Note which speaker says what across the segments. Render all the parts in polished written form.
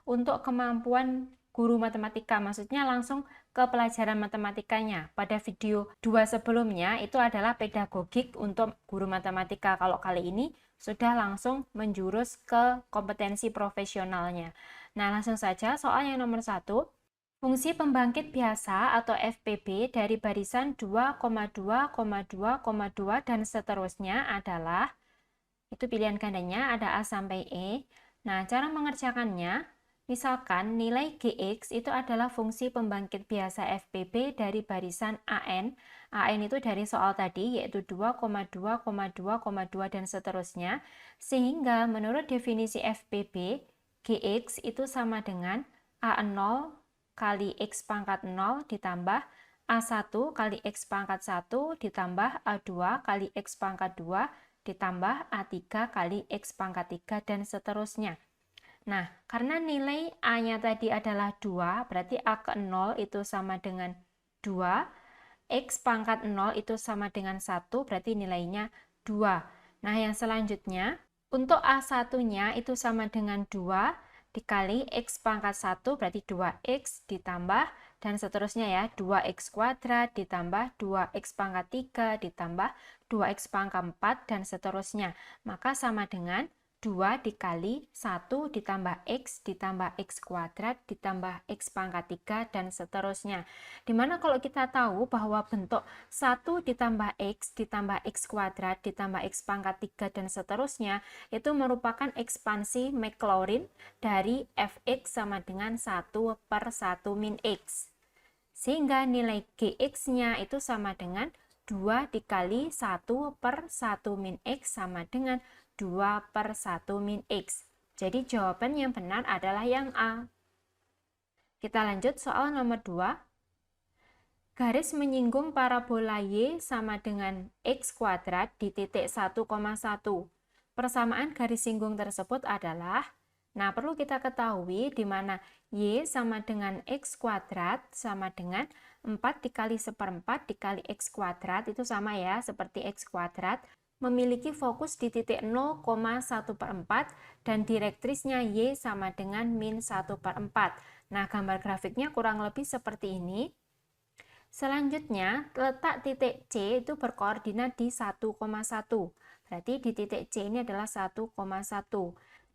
Speaker 1: untuk kemampuan guru matematika, maksudnya langsung ke pelajaran matematikanya. Pada video 2 sebelumnya itu adalah pedagogik untuk guru matematika. Kalau kali ini sudah langsung menjurus ke kompetensi profesionalnya. Nah, langsung saja soal yang nomor 1. Fungsi pembangkit biasa atau FPB dari barisan 2,2,2,2 dan seterusnya adalah, itu pilihan gandanya ada A sampai E. Nah, cara mengerjakannya, misalkan nilai Gx itu adalah fungsi pembangkit biasa FPB dari barisan AN. AN itu dari soal tadi, yaitu 2,2,2,2 dan seterusnya. Sehingga menurut definisi FPB, Gx itu sama dengan A0 kali X pangkat 0 ditambah A1 kali X pangkat 1 ditambah A2 kali X pangkat 2 ditambah A3 kali X pangkat 3 dan seterusnya. Nah, karena nilai A-nya tadi adalah 2, berarti A ke 0 itu sama dengan 2, X pangkat 0 itu sama dengan 1, berarti nilainya 2. Nah, yang selanjutnya, untuk A1-nya itu sama dengan 2 dikali X pangkat 1, berarti 2X ditambah, dan seterusnya ya, 2X kuadrat ditambah 2X pangkat 3 ditambah 2X pangkat 4, dan seterusnya. Maka sama dengan 2 dikali 1 ditambah X ditambah X kuadrat ditambah X pangkat 3 dan seterusnya. Dimana kalau kita tahu bahwa bentuk 1 ditambah X ditambah X kuadrat ditambah X pangkat 3 dan seterusnya itu merupakan ekspansi Maclaurin dari Fx sama dengan 1 per 1 min X. Sehingga nilai Gx-nya itu sama dengan 2 dikali 1 per 1 min X sama dengan 2 per 1 min X. Jadi jawaban yang benar adalah yang A. Kita lanjut soal nomor 2. Garis menyinggung parabola Y sama dengan X kuadrat di titik 1,1. Persamaan garis singgung tersebut adalah, nah perlu kita ketahui di mana Y sama dengan X kuadrat sama dengan 4 dikali seperempat dikali X kuadrat, itu sama ya seperti X kuadrat, memiliki fokus di titik 0,1 per 4 dan direktrisnya Y sama dengan min 1 per 4. Nah, gambar grafiknya kurang lebih seperti ini. Selanjutnya, letak titik C itu berkoordinat di 1,1. Berarti di titik C ini adalah 1,1.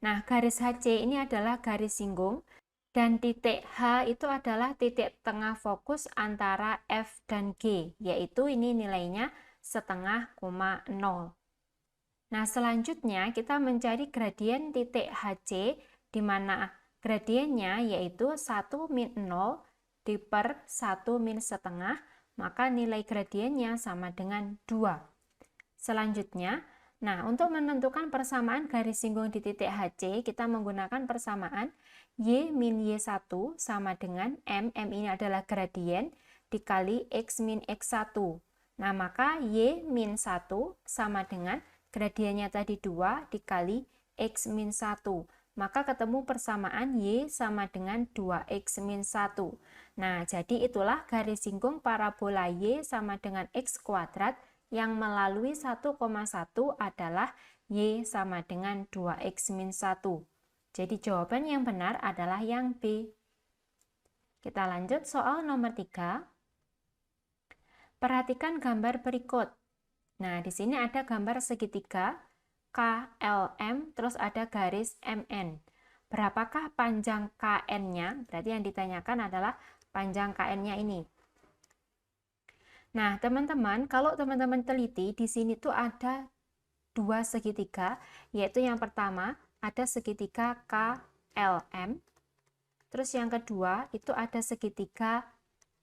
Speaker 1: Nah, garis HC ini adalah garis singgung dan titik H itu adalah titik tengah fokus antara F dan G, yaitu ini nilainya 0,5. Nah, selanjutnya kita mencari gradien titik HC, di mana gradiennya yaitu 1 min 0 per 1 min setengah, maka nilai gradiennya sama dengan 2. Selanjutnya, nah untuk menentukan persamaan garis singgung di titik HC, kita menggunakan persamaan Y min Y1 sama dengan M ini adalah gradien, dikali X min X1. Nah, maka Y min 1 sama dengan gradiennya tadi 2 dikali X min 1. Maka ketemu persamaan Y sama dengan 2X min 1. Nah, jadi itulah garis singgung parabola Y sama dengan X kuadrat yang melalui 1,1 adalah Y sama dengan 2X min 1. Jadi jawaban yang benar adalah yang B. Kita lanjut soal nomor 3. Perhatikan gambar berikut. Nah, di sini ada gambar segitiga KLM, terus ada garis MN. Berapakah panjang KN-nya? Berarti yang ditanyakan adalah panjang KN-nya ini. Nah, teman-teman, kalau teman-teman teliti, di sini tuh ada dua segitiga, yaitu yang pertama ada segitiga KLM, terus yang kedua itu ada segitiga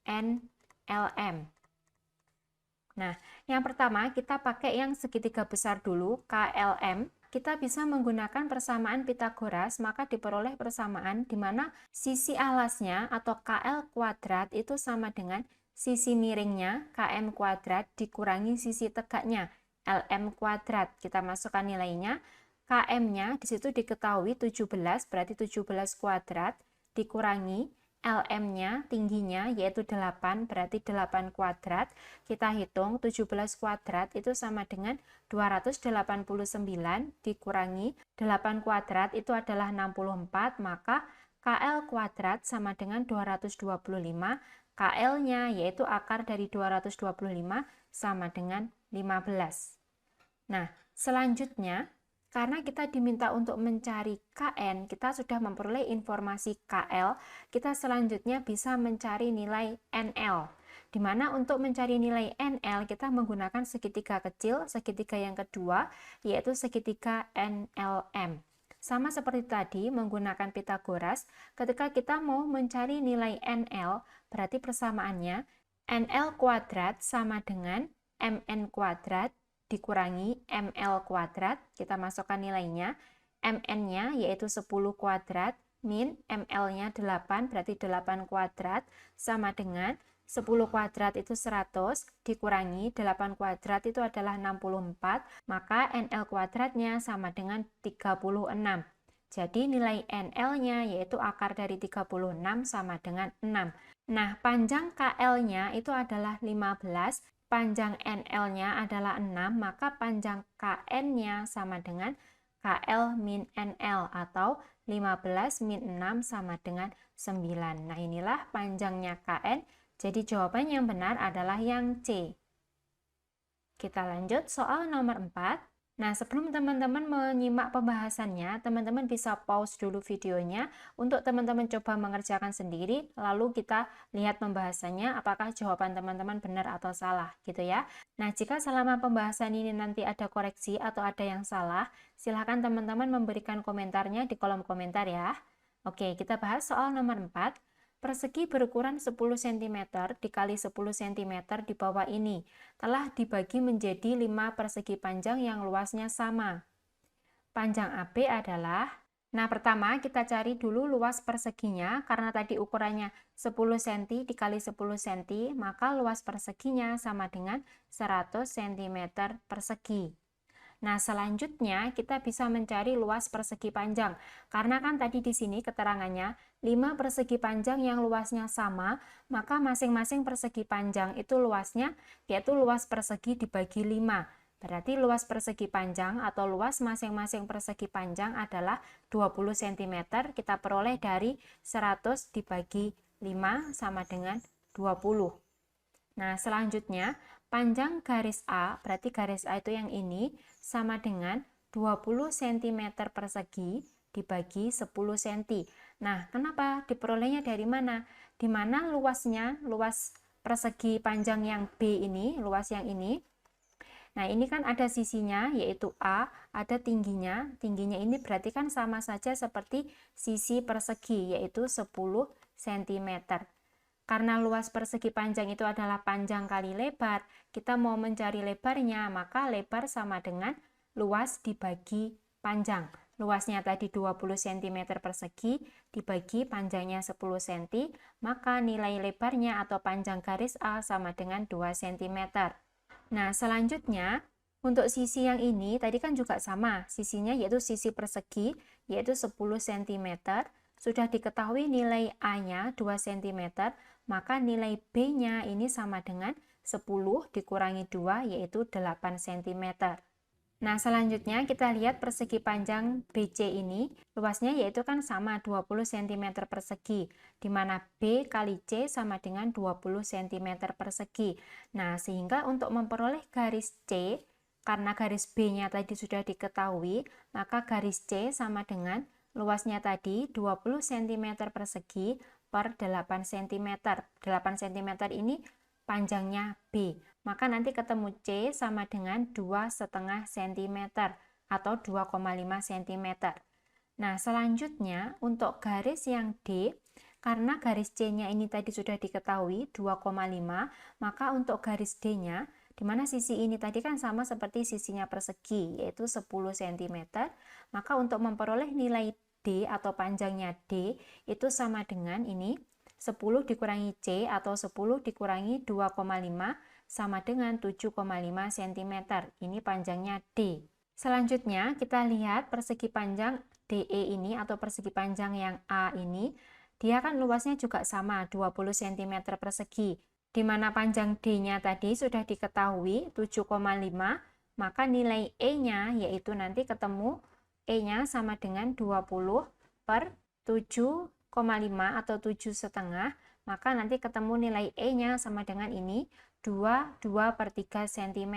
Speaker 1: NLM. Nah, yang pertama kita pakai yang segitiga besar dulu, KLM. Kita bisa menggunakan persamaan Pitagoras, maka diperoleh persamaan di mana sisi alasnya atau KL kuadrat itu sama dengan sisi miringnya KM kuadrat dikurangi sisi tegaknya LM kuadrat. Kita masukkan nilainya, KM-nya di situ diketahui 17, berarti 17 kuadrat dikurangi LM-nya, tingginya, yaitu 8, berarti 8 kuadrat. Kita hitung 17 kuadrat itu sama dengan 289 dikurangi 8 kuadrat itu adalah 64, maka KL kuadrat sama dengan 225, KL-nya yaitu akar dari 225 sama dengan 15. Nah, selanjutnya, karena kita diminta untuk mencari KN, kita sudah memperoleh informasi KL, kita selanjutnya bisa mencari nilai NL. Di mana untuk mencari nilai NL, kita menggunakan segitiga kecil, segitiga yang kedua, yaitu segitiga NLM. Sama seperti tadi, menggunakan Pitagoras, ketika kita mau mencari nilai NL, berarti persamaannya NL kuadrat sama dengan MN kuadrat dikurangi ML kuadrat, kita masukkan nilainya, MN-nya yaitu 10 kuadrat, min ML-nya 8, berarti 8 kuadrat, sama dengan 10 kuadrat itu 100, dikurangi 8 kuadrat itu adalah 64, maka NL kuadratnya sama dengan 36. Jadi nilai NL-nya yaitu akar dari 36 sama dengan 6. Nah, panjang KL-nya itu adalah 15, panjang NL-nya adalah 6, maka panjang KN-nya sama dengan KL min NL atau 15 min 6 sama dengan 9. Nah, inilah panjangnya KN. Jadi jawaban yang benar adalah yang C. Kita lanjut soal nomor 4. Nah, sebelum teman-teman menyimak pembahasannya, teman-teman bisa pause dulu videonya untuk teman-teman coba mengerjakan sendiri, lalu kita lihat pembahasannya apakah jawaban teman-teman benar atau salah, gitu ya. Nah, jika selama pembahasan ini nanti ada koreksi atau ada yang salah, silakan teman-teman memberikan komentarnya di kolom komentar ya. Oke, kita bahas soal nomor 4. Persegi berukuran 10 cm dikali 10 cm di bawah ini telah dibagi menjadi 5 persegi panjang yang luasnya sama. Panjang AB adalah, nah pertama kita cari dulu luas perseginya, karena tadi ukurannya 10 cm dikali 10 cm, maka luas perseginya sama dengan 100 cm persegi. Nah, selanjutnya kita bisa mencari luas persegi panjang. Karena kan tadi di sini keterangannya 5 persegi panjang yang luasnya sama, maka masing-masing persegi panjang itu luasnya yaitu luas persegi dibagi 5. Berarti luas persegi panjang atau luas masing-masing persegi panjang adalah 20 cm. Kita peroleh dari 100 dibagi 5 sama dengan 20. Nah, selanjutnya panjang garis A, berarti garis A itu yang ini, sama dengan 20 cm persegi dibagi 10 cm. Nah, kenapa? Diperolehnya dari mana? Di mana luasnya, luas persegi panjang yang B ini, luas yang ini. Nah, ini kan ada sisinya, yaitu A, ada tingginya. Tingginya ini berarti kan sama saja seperti sisi persegi, yaitu 10 cm. Karena luas persegi panjang itu adalah panjang kali lebar, kita mau mencari lebarnya, maka lebar sama dengan luas dibagi panjang. Luasnya tadi 20 cm persegi, dibagi panjangnya 10 cm, maka nilai lebarnya atau panjang garis A sama dengan 2 cm. Nah, selanjutnya, untuk sisi yang ini, tadi kan juga sama, sisinya yaitu sisi persegi, yaitu 10 cm, sudah diketahui nilai A-nya 2 cm, maka nilai B-nya ini sama dengan 10 dikurangi 2, yaitu 8 cm. Nah, selanjutnya kita lihat persegi panjang BC ini, luasnya yaitu kan sama 20 cm persegi, di mana B kali C sama dengan 20 cm persegi. Nah, sehingga untuk memperoleh garis C, karena garis B-nya tadi sudah diketahui, maka garis C sama dengan luasnya tadi 20 cm persegi per 8 cm. 8 cm ini panjangnya B. Maka nanti ketemu C sama dengan 2,5 cm atau 2,5 cm. Nah, selanjutnya untuk garis yang D, karena garis C-nya ini tadi sudah diketahui 2,5, maka untuk garis D-nya, di mana sisi ini tadi kan sama seperti sisinya persegi, yaitu 10 cm, maka untuk memperoleh nilai D atau panjangnya D itu sama dengan ini 10 dikurangi C atau 10 dikurangi 2,5 sama dengan 7,5 cm. Ini panjangnya D. Selanjutnya kita lihat persegi panjang DE ini atau persegi panjang yang A ini, dia kan luasnya juga sama 20 cm persegi. Di mana panjang D-nya tadi sudah diketahui 7,5, maka nilai E-nya yaitu nanti ketemu E-nya sama dengan 20 per 7,5 atau 7,5, maka nanti ketemu nilai E-nya sama dengan ini, 2/3 cm.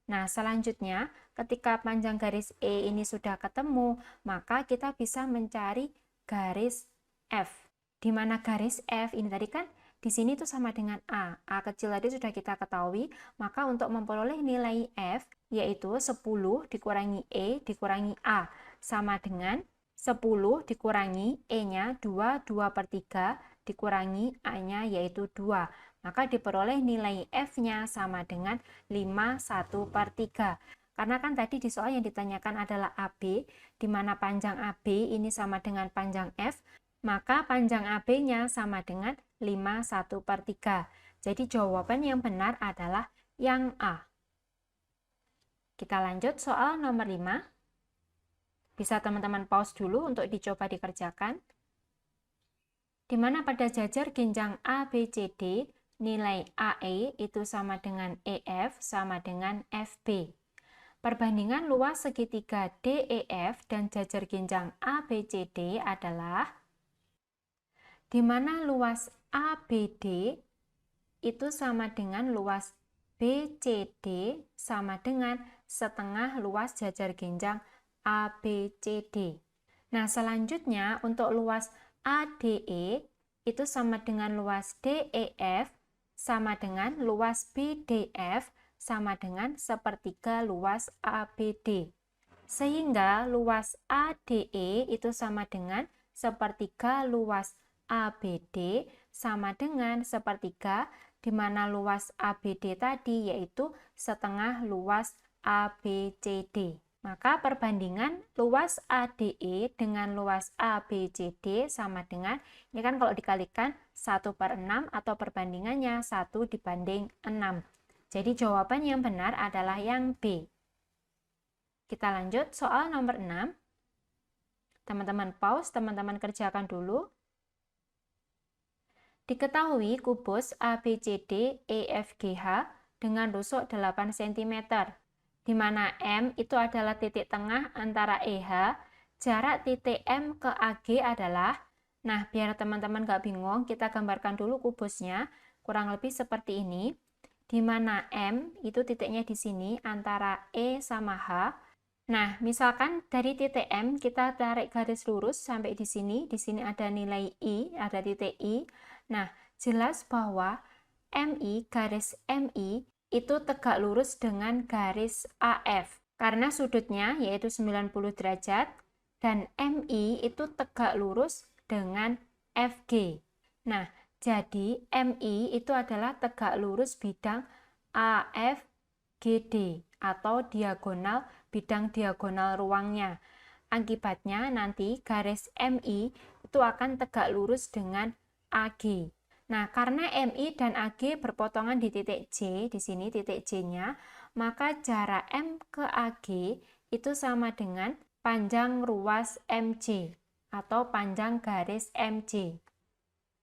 Speaker 1: Nah, selanjutnya, ketika panjang garis E ini sudah ketemu, maka kita bisa mencari garis F. Di mana garis F ini tadi kan di sini tuh sama dengan A. A kecil tadi sudah kita ketahui, maka untuk memperoleh nilai F, yaitu 10 dikurangi E dikurangi A, sama dengan 10 dikurangi E-nya 2/3 dikurangi A-nya yaitu 2. Maka diperoleh nilai F-nya sama dengan 5/1/3. Karena kan tadi di soal yang ditanyakan adalah AB, di mana panjang AB ini sama dengan panjang F, maka panjang AB-nya sama dengan 5/1/3. Jadi jawaban yang benar adalah yang A. Kita lanjut soal nomor 5. Bisa teman-teman pause dulu untuk dicoba dikerjakan. Di mana pada jajar genjang ABCD, nilai AE itu sama dengan EF sama dengan FB. Perbandingan luas segitiga DEF dan jajar genjang ABCD adalah di mana luas ABD itu sama dengan luas BCD sama dengan setengah luas jajar genjang ABCD. Nah, selanjutnya untuk luas ADE itu sama dengan luas DEF sama dengan luas BDF sama dengan sepertiga luas ABD. Sehingga luas ADE itu sama dengan sepertiga luas ABD sama dengan sepertiga, di mana luas ABD tadi yaitu setengah luas ABCD. Maka perbandingan luas ADE dengan luas ABCD sama dengan, ini kan kalau dikalikan 1/6 atau perbandingannya 1/6. Jadi jawaban yang benar adalah yang B. Kita lanjut soal nomor 6. Teman-teman pause, teman-teman kerjakan dulu. Diketahui kubus ABCD EFGH dengan rusuk 8 cm, di mana M itu adalah titik tengah antara EH, jarak titik M ke AG adalah, nah biar teman-teman gak bingung, kita gambarkan dulu kubusnya, kurang lebih seperti ini, di mana M itu titiknya di sini antara E sama H. Nah, misalkan dari titik M kita tarik garis lurus sampai di sini ada nilai I, ada titik I. Nah, jelas bahwa MI, garis MI itu tegak lurus dengan garis AF. Karena sudutnya yaitu 90 derajat dan MI itu tegak lurus dengan FG. Nah, jadi MI itu adalah tegak lurus bidang AFGD atau diagonal bidang diagonal ruangnya. Akibatnya nanti garis MI itu akan tegak lurus dengan AG. Nah, karena MI dan AG berpotongan di titik J, di sini titik J-nya, maka jarak M ke AG itu sama dengan panjang ruas MC atau panjang garis MC.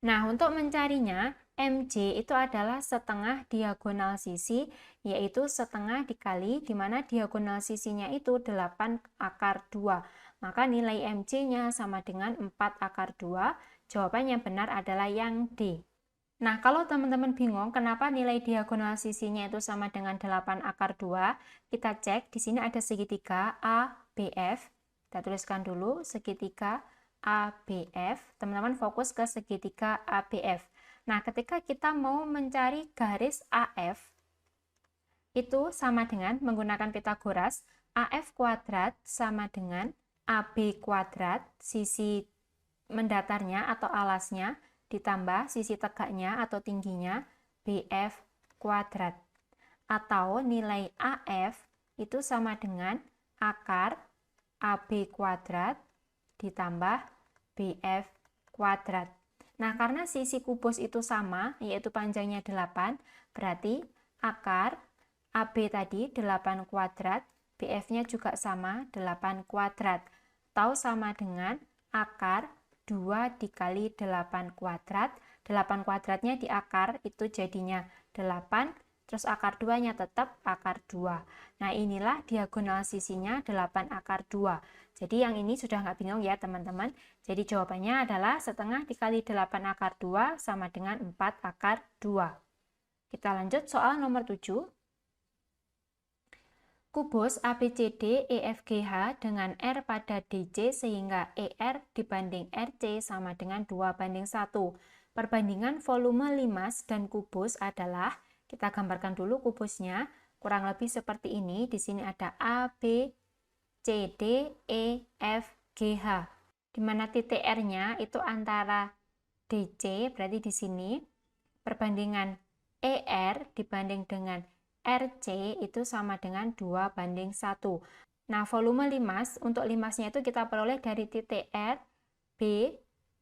Speaker 1: Nah, untuk mencarinya, MC itu adalah setengah diagonal sisi, yaitu setengah dikali, di mana diagonal sisinya itu 8/2. Maka nilai MC-nya sama dengan 4/2. Jawaban yang benar adalah yang D. Nah, kalau teman-teman bingung kenapa nilai diagonal sisinya itu sama dengan 8/2, kita cek di sini ada segitiga ABF. Kita tuliskan dulu segitiga ABF. Teman-teman fokus ke segitiga ABF. Nah, ketika kita mau mencari garis AF, itu sama dengan menggunakan Pitagoras, AF kuadrat sama dengan AB kuadrat, sisi mendatarnya atau alasnya, ditambah sisi tegaknya atau tingginya, BF kuadrat. Atau nilai AF itu sama dengan akar AB kuadrat ditambah BF kuadrat. Nah, karena sisi kubus itu sama, yaitu panjangnya 8, berarti akar AB tadi 8 kuadrat, BF-nya juga sama 8 kuadrat. Atau sama dengan akar 2 dikali 8 kuadrat. 8 kuadratnya di akar itu jadinya 8, terus akar 2-nya tetap akar 2. Nah, inilah diagonal sisinya 8 akar 2. Jadi yang ini sudah nggak bingung ya teman-teman. Jadi jawabannya adalah setengah dikali 8 akar 2 sama dengan 4 akar 2. Kita lanjut soal nomor 7. Kubus ABCD EFGH dengan R pada DC sehingga ER dibanding RC sama dengan 2:1. Perbandingan volume limas dan kubus adalah, kita gambarkan dulu kubusnya, kurang lebih seperti ini. Di sini ada A, B, C, D, E, F, G, H. Di mana titik R-nya itu antara DC, berarti di sini. Perbandingan ER dibanding dengan RC itu sama dengan 2:1. Nah, volume limas, untuk limasnya itu kita peroleh dari titik R, B,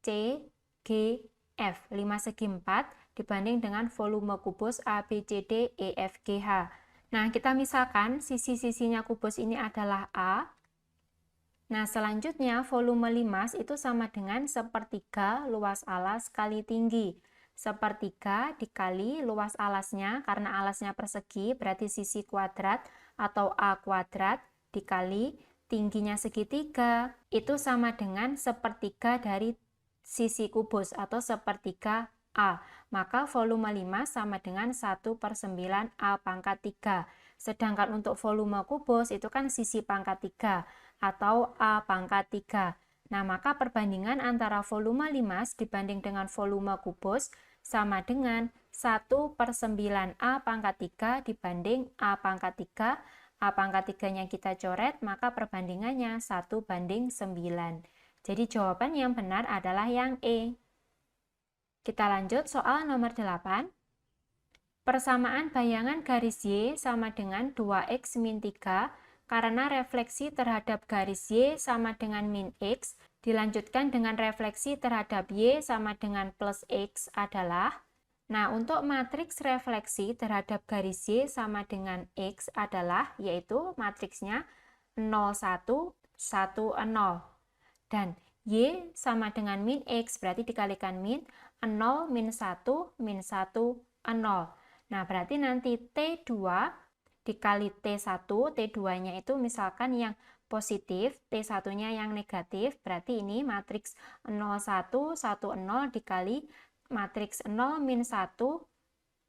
Speaker 1: C, G, F. 5 segi 4 dibanding dengan volume kubus A, B, C, D, E, F, G, H. Nah, kita misalkan sisi-sisinya kubus ini adalah A. Nah, selanjutnya volume limas itu sama dengan sepertiga luas alas kali tinggi. Sepertiga dikali luas alasnya, karena alasnya persegi, berarti sisi kuadrat atau A kuadrat dikali tingginya segitiga, itu sama dengan sepertiga dari sisi kubus atau sepertiga A. Maka volume 5 sama dengan 1/9 A pangkat 3. Sedangkan untuk volume kubus itu kan sisi pangkat 3 atau A pangkat 3. Nah, maka perbandingan antara volume limas dibanding dengan volume kubus sama dengan 1/9 A pangkat 3 dibanding A pangkat 3. A pangkat 3-nya kita coret, maka perbandingannya 1:9. Jadi jawaban yang benar adalah yang E. Kita lanjut soal nomor 8. Persamaan bayangan garis Y sama dengan 2x min 3 karena refleksi terhadap garis Y sama dengan min X, dilanjutkan dengan refleksi terhadap Y sama dengan plus X adalah, nah untuk matriks refleksi terhadap garis Y sama dengan X adalah, yaitu matriksnya 0, 1, 1, 0. Dan Y sama dengan min X, berarti dikalikan min 0, min 1, min 1, 0. Nah, berarti nanti T2 dikali T1, T2-nya itu misalkan yang positif, T1-nya yang negatif, berarti ini matriks 0, 1, 1, 0 dikali matriks 0, min 1,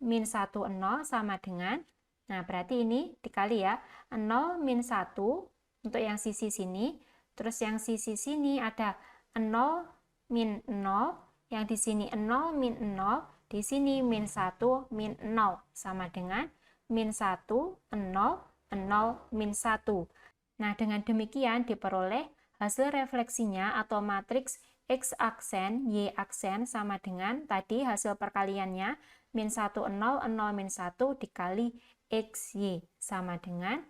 Speaker 1: min 1, 0 sama dengan, nah berarti ini dikali ya, 0, min 1 untuk yang sisi sini, terus yang sisi sini ada 0, min 0, yang di sini 0, min 0, di sini min 1, min 0 sama dengan min 1, 0, 0, min 1. Nah, dengan demikian diperoleh hasil refleksinya atau matriks X aksen, Y aksen sama dengan tadi hasil perkaliannya min 1, 0, 0, min 1 dikali XY sama dengan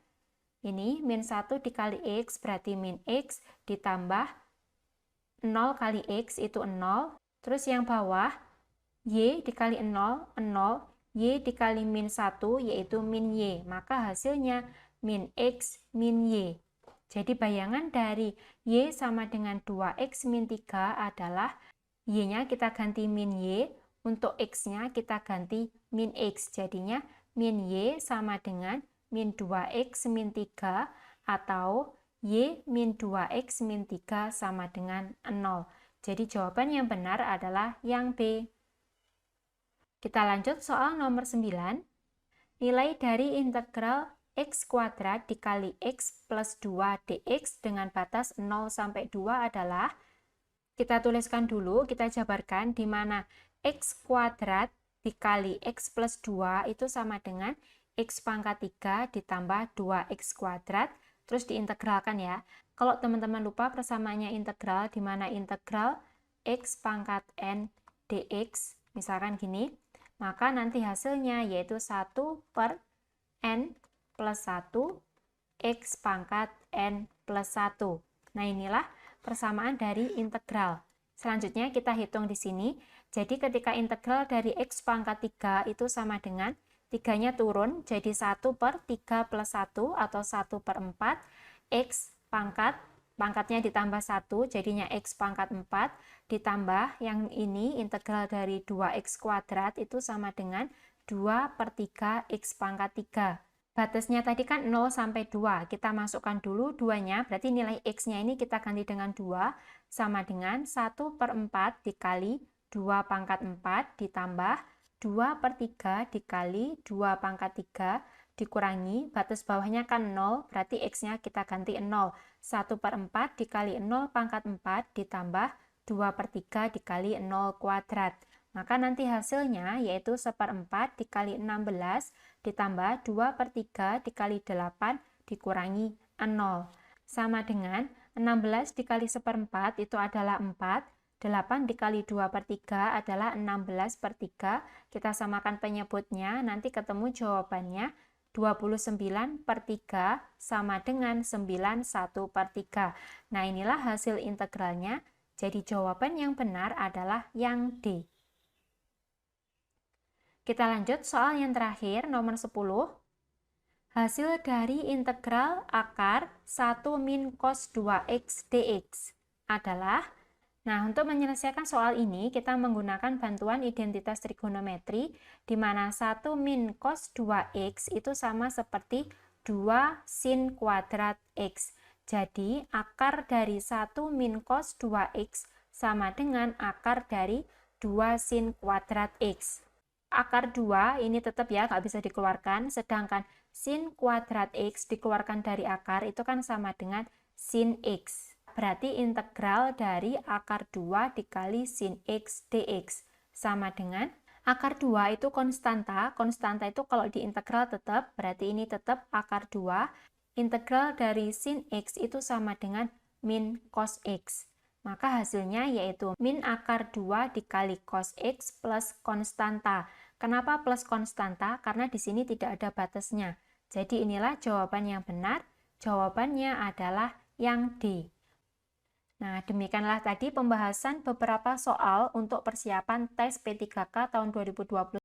Speaker 1: ini min 1 dikali X berarti min X ditambah 0 kali X itu 0. Terus yang bawah Y dikali 0, 0. Y dikali min 1 yaitu min Y, maka hasilnya min X min Y. Jadi bayangan dari Y sama dengan 2X min 3 adalah Y-nya kita ganti min Y, untuk X-nya kita ganti min X. Jadinya min Y sama dengan min 2X min 3 atau Y min 2X min 3 sama dengan 0. Jadi jawaban yang benar adalah yang B. Kita lanjut soal nomor 9. Nilai dari integral x kuadrat dikali x plus 2 dx dengan batas 0 sampai 2 adalah, kita tuliskan dulu, kita jabarkan di mana x kuadrat dikali x plus 2 itu sama dengan x pangkat 3 ditambah 2x kuadrat, terus diintegralkan ya. Kalau teman-teman lupa persamaannya integral, di mana integral x pangkat n dx, misalkan gini, maka nanti hasilnya yaitu 1/n plus 1 x pangkat n plus 1. Nah, inilah persamaan dari integral. Selanjutnya kita hitung di sini. Jadi ketika integral dari x pangkat 3 itu sama dengan 3-nya turun, jadi 1/3 plus 1 atau 1/4 x pangkatnya ditambah 1, jadinya x pangkat 4, ditambah yang ini integral dari 2x kuadrat itu sama dengan 2/3 X pangkat 3. Batasnya tadi kan 0 sampai 2. Kita masukkan dulu 2-nya, berarti nilai X-nya ini kita ganti dengan 2, sama dengan 1/4 dikali 2 pangkat 4 ditambah 2/3 dikali 2 pangkat 3 dikurangi, batas bawahnya kan 0, berarti X-nya kita ganti 0. 1/4 dikali 0 pangkat 4 ditambah 2/3 dikali 0 kuadrat. Maka nanti hasilnya yaitu 1/4 dikali 16 ditambah 2/3 dikali 8 dikurangi 0. Sama dengan 16 dikali 1/4 itu adalah 4. 8 dikali 2/3 adalah 16/3. Kita samakan penyebutnya, nanti ketemu jawabannya 29/3 sama dengan 91/3. Nah, inilah hasil integralnya. Jadi jawaban yang benar adalah yang D. Kita lanjut soal yang terakhir, nomor 10. Hasil dari integral akar 1 min cos 2x dx adalah, nah untuk menyelesaikan soal ini kita menggunakan bantuan identitas trigonometri di mana 1 min cos 2x itu sama seperti 2 sin kuadrat x. Jadi akar dari 1 min cos 2x sama dengan akar dari 2 sin kuadrat x. Akar 2 ini tetap ya nggak bisa dikeluarkan, sedangkan sin kuadrat x dikeluarkan dari akar itu kan sama dengan sin x. Berarti integral dari akar 2 dikali sin x dx sama dengan akar 2 itu konstanta. Konstanta itu kalau diintegral tetap, berarti ini tetap akar 2. Integral dari sin x itu sama dengan min cos x. Maka hasilnya yaitu min akar 2 dikali cos x plus konstanta. Kenapa plus konstanta? Karena di sini tidak ada batasnya. Jadi inilah jawaban yang benar. Jawabannya adalah yang D. Nah, demikianlah tadi pembahasan beberapa soal untuk persiapan tes P3K tahun 2020.